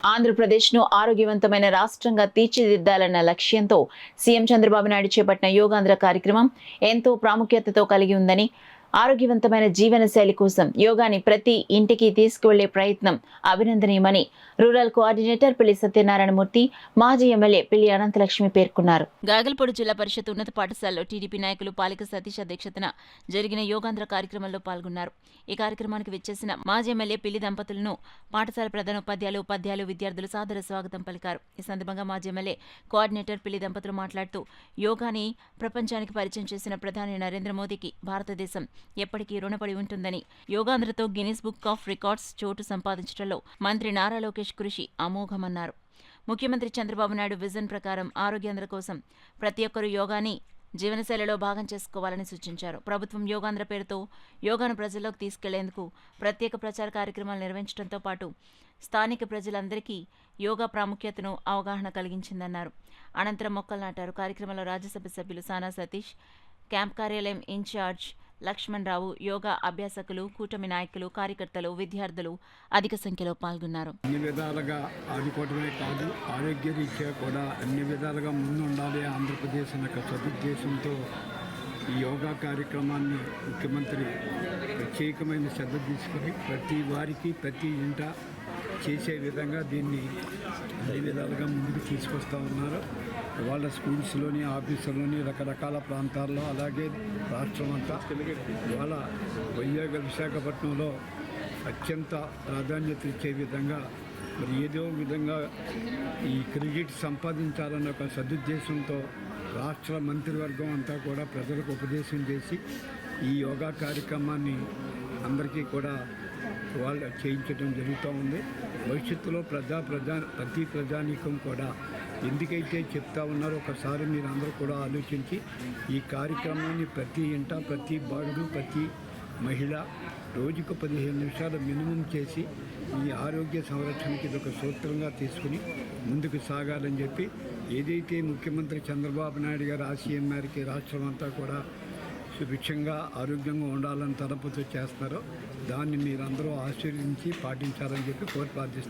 ఆంధ్రప్రదేశ్ను ఆరోగ్యవంతమైన రాష్ట్రంగా తీర్చిదిద్దాలన్న లక్ష్యంతో సీఎం చంద్రబాబు నాయుడు చేపట్టిన యోగాంధ్ర కార్యక్రమం ఎంతో ప్రాముఖ్యతతో కలిగి ఉందని, ఆరోగ్యవంతమైన జీవనశైలి కోసం యోగాని ప్రతి ఇంటికి తీసుకువెళ్లే ప్రయత్నం అభినందనీయమని రూరల్ కోఆర్డినేటర్ పిల్లి సత్యనారాయణమూర్తి, మాజీ ఎమ్మెల్యే పిల్లి అనంతలక్ష్మి పేర్కొన్నారు. గాగల్పూడి జిల్లా పరిషత్ ఉన్నత పాఠశాలలో టీడీపీ నాయకులు పాలిక సతీష్ అధ్యక్షతన జరిగిన యోగాంధ్ర కార్యక్రమంలో పాల్గొన్నారు. ఈ కార్యక్రమానికి విచ్చేసిన మాజీ ఎమ్మెల్యే పిల్లి దంపతులను పాఠశాల ప్రధానోపాధ్యాయులు, ఉపాధ్యాయులు, విద్యార్థులు సాదర స్వాగతం పలికారు. ఈ సందర్భంగా మాజీ ఎమ్మెల్యే కోఆర్డినేటర్ పిల్లి దంపతులు మాట్లాడుతూ, యోగాని ప్రపంచానికి పరిచయం చేసిన ప్రధాని నరేంద్ర మోదీకి భారతదేశం ఎప్పటికీ రుణపడి ఉంటుందని, యోగాంధ్రతో గిన్నిస్ బుక్ ఆఫ్ రికార్డ్స్ చోటు సంపాదించడంలో మంత్రి నారా లోకేష్ కృషి అమోఘమన్నారు. ముఖ్యమంత్రి చంద్రబాబు నాయుడు విజన్ ప్రకారం ఆరోగ్యాంధ్ర కోసం ప్రతి ఒక్కరూ యోగాని జీవనశైలిలో భాగం చేసుకోవాలని సూచించారు. ప్రభుత్వం యోగాంధ్ర పేరుతో యోగాను ప్రజల్లోకి తీసుకెళ్లేందుకు ప్రత్యేక ప్రచార కార్యక్రమాలు నిర్వహించడంతో పాటు స్థానిక ప్రజలందరికీ యోగా ప్రాముఖ్యతను అవగాహన కలిగించిందన్నారు. అనంతరం మొక్కలు నాటారు. కార్యక్రమంలో రాజ్యసభ సభ్యులు సానా సతీష్, క్యాంప్ కార్యాలయం ఇన్ఛార్జ్ లక్ష్మణ్ రావు, యోగా అభ్యాసకులు, కూటమి నాయకులు, కార్యకర్తలు, విద్యార్థులు అధిక సంఖ్యలో పాల్గొన్నారు. అన్ని విధాలుగా ఆదుకోవడమే కాదు, ఆరోగ్య రీత్యా కూడా అన్ని విధాలుగా ముందుండాలి ఆంధ్రప్రదేశ్ అనే సదుద్దేశంతో ఈ యోగా కార్యక్రమాన్ని ముఖ్యమంత్రి ప్రత్యేకమైన శ్రద్ధ తీసుకుని ప్రతి వారికి ప్రతి ఇంట చేసే విధంగా దీన్ని అన్ని విధాలుగా ముందుకు తీసుకొస్తూ ఉన్నారు. వాళ్ళ స్కూల్స్లోని, ఆఫీసుల్లోని, రకరకాల ప్రాంతాల్లో, అలాగే రాష్ట్రం అంతా ఇవాళ విశాఖపట్నంలో అత్యంత ప్రాధాన్యత ఇచ్చే విధంగా మరి ఏదో విధంగా ఈ క్రెడిట్ సంపాదించాలన్న ఒక సదుద్దేశంతో రాష్ట్ర మంత్రివర్గం అంతా కూడా ప్రజలకు ఉపదేశం చేసి ఈ యోగా కార్యక్రమాన్ని అందరికీ కూడా వాళ్ళు చేయించడం జరుగుతూ ఉంది. భవిష్యత్తులో ప్రతి ప్రజానీకం కూడా ఎందుకైతే చెప్తా ఉన్నారో ఒకసారి మీరు అందరూ కూడా ఆలోచించి ఈ కార్యక్రమాన్ని ప్రతి ఇంట, ప్రతి బాలుడు, ప్రతి మహిళ రోజుకు 15 నిమిషాలు మినిమం చేసి ఈ ఆరోగ్య సంరక్షణకి ఇదొక సూత్రంగా తీసుకుని ముందుకు సాగాలని చెప్పి ఏదైతే ముఖ్యమంత్రి చంద్రబాబు నాయుడు గారు ఆశయం మేరకి రాష్ట్రం అంతా కూడా సుభిక్షంగా ఆరోగ్యంగా ఉండాలని తలపుతో చేస్తారో దాన్ని మీరందరూ ఆశీర్వదించి పాటించాలని చెప్పి కోరి ప్రార్థిస్తారు.